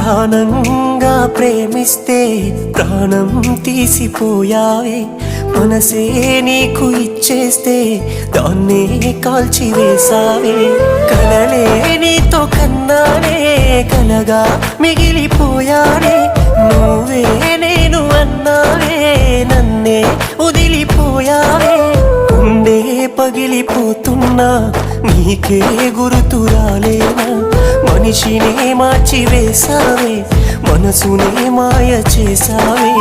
ప్రాణంగా ప్రేమిస్తే ప్రాణం తీసిపోయావే, మనసే నీకు ఇచ్చేస్తే దాన్నే కాల్చివేసావే. కలలే నీతో కన్నానే కలగా మిగిలిపోయానే, నువ్వే నేను అన్నావే నన్నే వదిలిపోయావే. ఉండే పగిలిపోతున్నా నీకే గుర్తు రాలేనా, మనిషినే మార్చివేసావే మనసునే మాయ చేసావే.